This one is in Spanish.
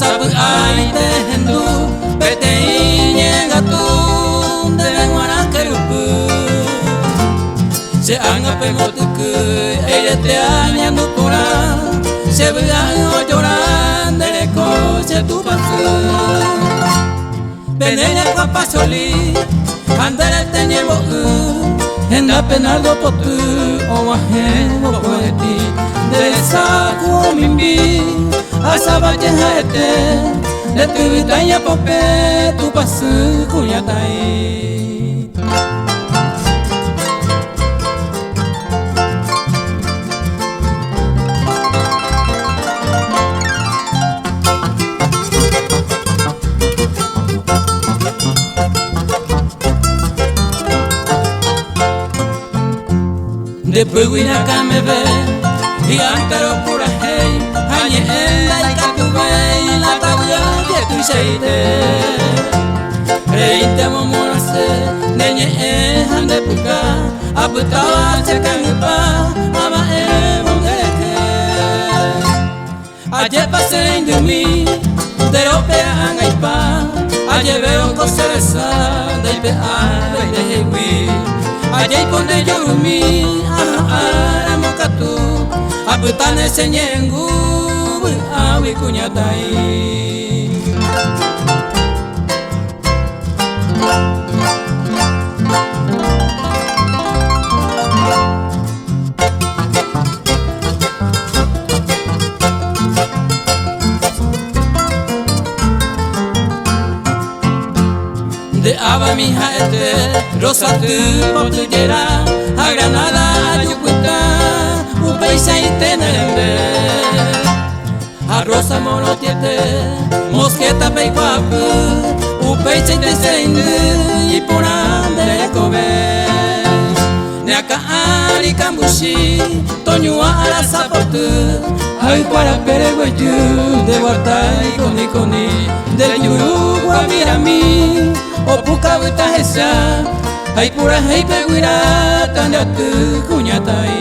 sabu ai te hendu pete inyenga tu de ngwana kerupu se anga pengotu ku ere te anya no pora se bua o llorando de coche tu pasu benene kwa pasoli andare te nyebo enda penaldo potu o mahemo poeti de saku mimbi asaba jehete de tu vitanya pope tu pasu kunyatai Después vine acá me ve y antero pura hey Hañe enda y catube y la tabla que tu seite Reinte momorase neñe hande puka Aputawa cerca mi pa ama mondeje Ayer pasé en mi de opera angai pa Ayer veo coseresa de peado y de hewi Ayer pone yorumi aramokatu aputane senyengu awi kunyatai de aba mi jaete rosa tu por tu yera a Granada a Yucuta upeisa y tenembe a rosa monotiete mosqueta peipapu upeisa y teseinde y por ande kobe ne aka ari kambushi toñua ala zapotu ay para peregueyu de guartai koni de yurugua mirami opuka buta hesa ay pura hey peguira tanda tu kunyatai